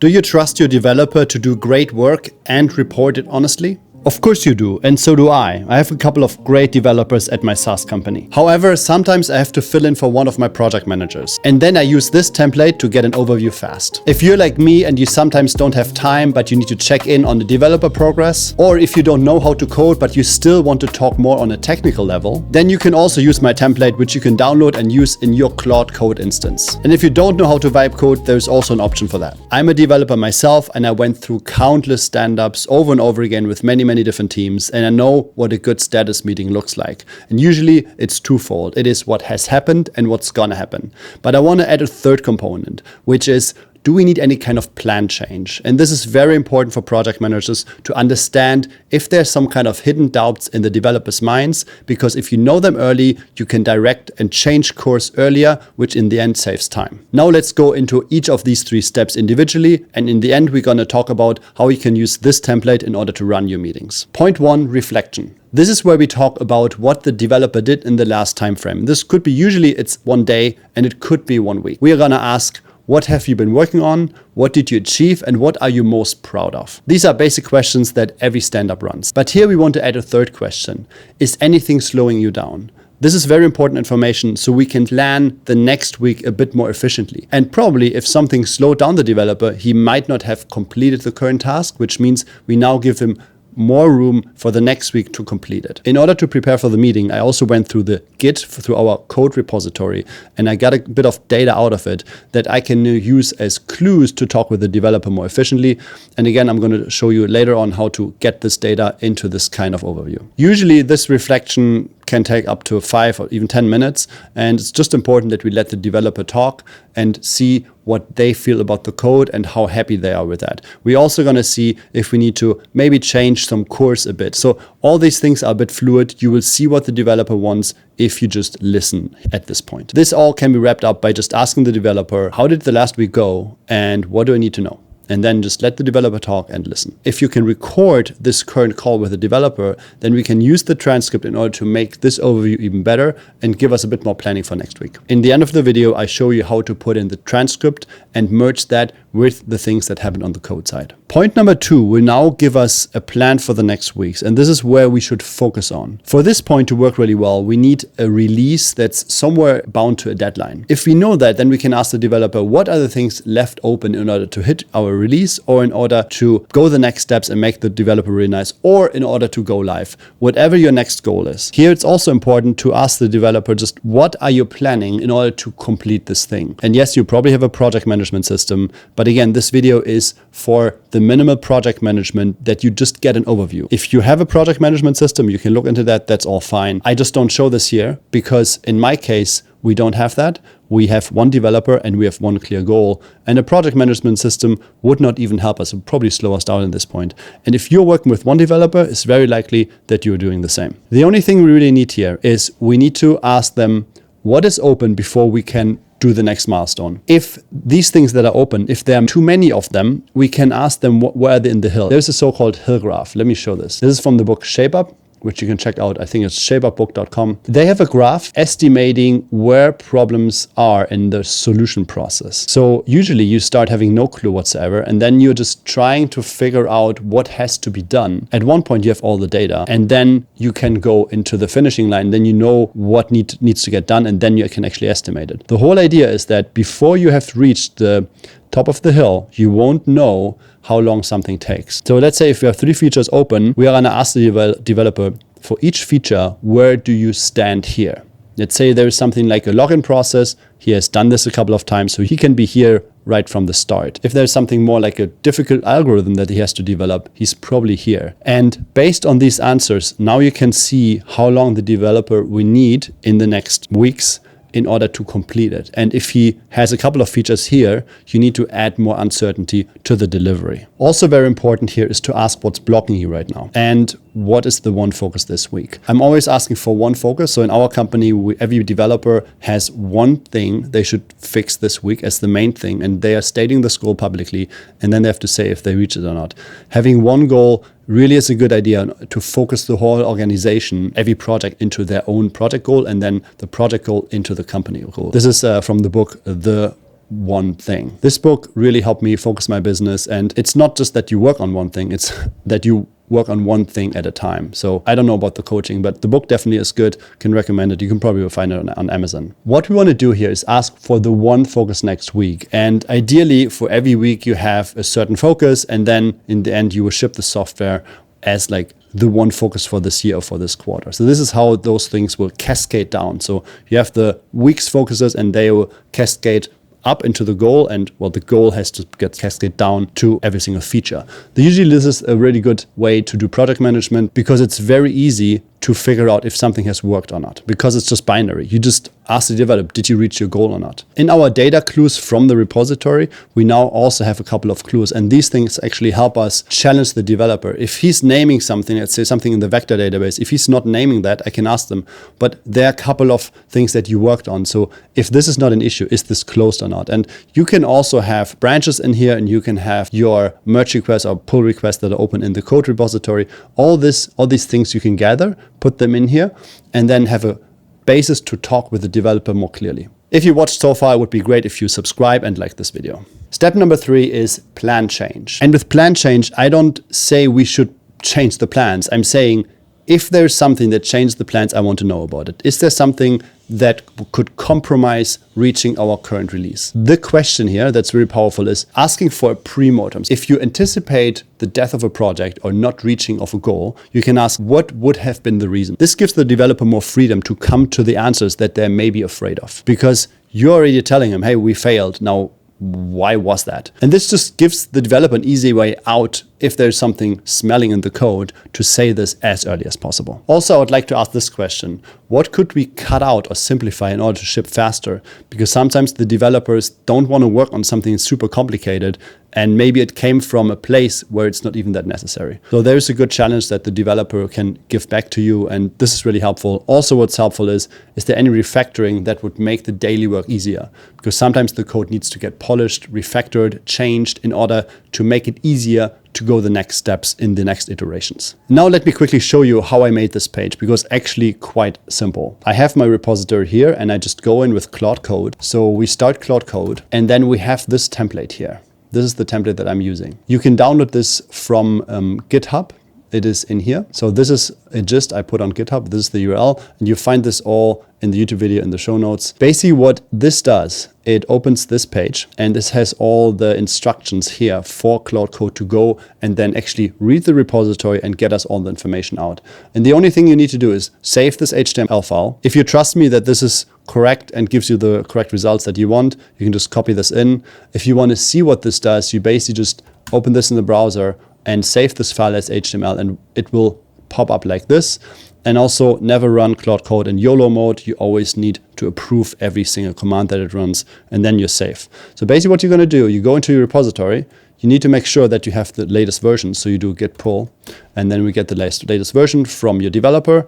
Do you trust your developer to do great work and report it honestly? Of course you do, and so do I. I have a couple of great developers at my SaaS company. However, sometimes I have to fill in for one of my project managers. And then I use this template to get an overview fast. If you're like me and you sometimes don't have time, but you need to check in on the developer progress, or if you don't know how to code, but you still want to talk more on a technical level, then you can also use my template, which you can download and use in your Claude Code instance. And if you don't know how to vibe code, there's also an option for that. I'm a developer myself, and I went through countless stand-ups over and over again with many different teams, and I know what a good status meeting looks like. And usually it's twofold. It is what has happened and what's gonna happen. But I want to add a third component, which is, do we need any kind of plan change? And this is very important for project managers to understand if there's some kind of hidden doubts in the developers' minds, because if you know them early, you can direct and change course earlier, which in the end saves time. Now let's go into each of these three steps individually, and in the end we're going to talk about how you can use this template in order to run your meetings. Point 1, reflection. This is where we talk about what the developer did in the last time frame. This could be, usually it's 1 day, and it could be 1 week. We are going to ask, what have you been working on? What did you achieve? And what are you most proud of? These are basic questions that every stand-up runs. But here we want to add a third question. Is anything slowing you down? This is very important information so we can plan the next week a bit more efficiently. And probably if something slowed down the developer, he might not have completed the current task, which means we now give him more room for the next week to complete it. In order to prepare for the meeting, I also went through the Git, through our code repository, and I got a bit of data out of it that I can use as clues to talk with the developer more efficiently. And again, I'm going to show you later on how to get this data into this kind of overview. Usually this reflection can take up to 5 or even 10 minutes. And it's just important that we let the developer talk and see what they feel about the code and how happy they are with that. We're also going to see if we need to maybe change some course a bit. So all these things are a bit fluid. You will see what the developer wants if you just listen at this point. This all can be wrapped up by just asking the developer, how did the last week go and what do I need to know? And then just let the developer talk and listen. If you can record this current call with the developer, then we can use the transcript in order to make this overview even better and give us a bit more planning for next week. In the end of the video, I show you how to put in the transcript and merge that with the things that happen on the code side. Point number 2 will now give us a plan for the next weeks, and this is where we should focus on. For this point to work really well, we need a release that's somewhere bound to a deadline. If we know that, then we can ask the developer, what are the things left open in order to hit our release, or in order to go the next steps and make the developer really nice, or in order to go live, whatever your next goal is. Here it's also important to ask the developer just what are you planning in order to complete this thing. And yes, you probably have a project management system, but again, this video is for the minimal project management that you just get an overview. If you have a project management system, you can look into that, that's all fine. I just don't show this here because in my case, we don't have that. We have one developer and we have one clear goal. And a project management system would not even help us. It would probably slow us down at this point. And if you're working with one developer, it's very likely that you're doing the same. The only thing we really need here is we need to ask them what is open before we can do the next milestone. If these things that are open, if there are too many of them, we can ask them where are they in the hill. There's a so-called hill graph. Let me show this. This is from the book Shape Up, which you can check out. I think it's shapeupbook.com. They have a graph estimating where problems are in the solution process. So usually you start having no clue whatsoever, and then you're just trying to figure out what has to be done. At one point you have all the data, and then you can go into the finishing line. Then you know what needs to get done, and then you can actually estimate it. The whole idea is that before you have reached the top of the hill, you won't know how long something takes. So let's say if we have 3 features open, we are going to ask the developer for each feature, where do you stand here? Let's say there is something like a login process. He has done this a couple of times, so he can be here right from the start. If there's something more like a difficult algorithm that he has to develop, he's probably here. And based on these answers, now you can see how long the developer will need in the next weeks in order to complete it. And if he has a couple of features here, you need to add more uncertainty to the delivery. Also very important here is to ask what's blocking you right now and what is the one focus this week. I'm always asking for one focus. So in our company, every developer has one thing they should fix this week as the main thing, and they are stating the goal publicly, and then they have to say if they reach it or not. Having one goal really is a good idea to focus the whole organization, every project into their own project goal, and then the project goal into the company goal. This is from the book, The one thing. This book really helped me focus my business. And it's not just that you work on one thing, it's that you work on one thing at a time. So I don't know about the coaching, but the book definitely is good. Can recommend it. You can probably find it on Amazon. What we want to do here is ask for the one focus next week. And ideally for every week you have a certain focus, and then in the end you will ship the software as like the one focus for this year or for this quarter. So this is how those things will cascade down. So you have the week's focuses and they will cascade up into the goal, and well, the goal has to get cascaded down to every single feature. Usually this is a really good way to do project management because it's very easy to figure out if something has worked or not, because it's just binary. You just ask the developer, did you reach your goal or not? In our data clues from the repository, we now also have a couple of clues, and these things actually help us challenge the developer. If he's naming something, let's say something in the vector database, if he's not naming that, I can ask them, but there are a couple of things that you worked on. So if this is not an issue, is this closed or not? And you can also have branches in here, and you can have your merge requests or pull requests that are open in the code repository. All these things you can gather, put them in here, and then have a basis to talk with the developer more clearly. If you watched so far, it would be great if you subscribe and like this video. Step number 3 is plan change. And with plan change, I don't say we should change the plans. I'm saying if there's something that changes the plans, I want to know about it. Is there something that could compromise reaching our current release? The question here that's very powerful is asking for a pre-mortem. If you anticipate the death of a project or not reaching of a goal, you can ask what would have been the reason. This gives the developer more freedom to come to the answers that they may be afraid of, because you're already telling them, hey, we failed. Now, why was that? And this just gives the developer an easy way out if there's something smelling in the code to say this as early as possible. Also, I would like to ask this question. What could we cut out or simplify in order to ship faster? Because sometimes the developers don't want to work on something super complicated, and maybe it came from a place where it's not even that necessary. So there's a good challenge that the developer can give back to you, and this is really helpful. Also, what's helpful is there any refactoring that would make the daily work easier? Because sometimes the code needs to get polished, refactored, changed in order to make it easier to go the next steps in the next iterations. Now let me quickly show you how I made this page, because actually quite simple. I have my repository here and I just go in with Claude Code. So we start Claude Code and then we have this template here. This is the template that I'm using. You can download this from GitHub. It is in here. So this is a gist I put on GitHub. This is the URL, and you find this all in the YouTube video in the show notes. Basically what this does, it opens this page, and this has all the instructions here for Claude Code to go and then actually read the repository and get us all the information out. And the only thing you need to do is save this HTML file. If you trust me that this is correct and gives you the correct results that you want, you can just copy this in. If you want to see what this does, you basically just open this in the browser and save this file as HTML, and it will pop up like this. And also never run Claude Code in YOLO mode. You always need to approve every single command that it runs, and then you're safe. So basically what you're going to do, you go into your repository, you need to make sure that you have the latest version. So you do git pull, and then we get the latest version from your developer.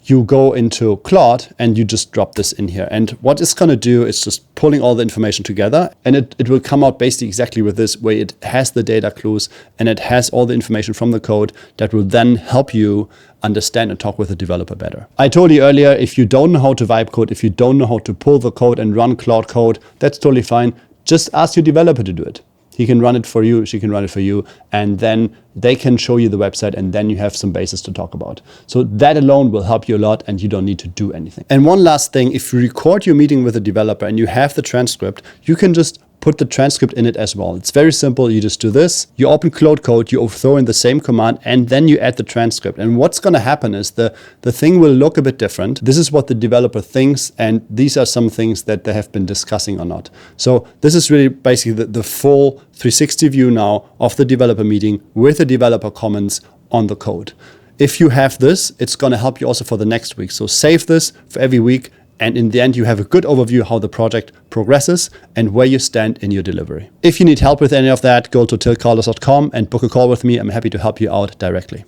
You go into Claude and you just drop this in here. And what it's going to do is just pulling all the information together, and it will come out basically exactly with this way. It has the data clues and it has all the information from the code that will then help you understand and talk with the developer better. I told you earlier, if you don't know how to vibe code, if you don't know how to pull the code and run Claude Code, that's totally fine. Just ask your developer to do it. He can run it for you, she can run it for you, and then they can show you the website, and then you have some basis to talk about. So that alone will help you a lot, and you don't need to do anything. And one last thing, if you record your meeting with a developer and you have the transcript, you can just put the transcript in it as well. It's very simple. You just do this. You open Claude Code, you throw in the same command, and then you add the transcript. And what's going to happen is the thing will look a bit different. This is what the developer thinks, and these are some things that they have been discussing or not. So this is really basically the full 360 view now of the developer meeting with the developer comments on the code. If you have this, it's going to help you also for the next week. So save this for every week. And in the end, you have a good overview how the project progresses and where you stand in your delivery. If you need help with any of that, go to tiltcarlos.com and book a call with me. I'm happy to help you out directly.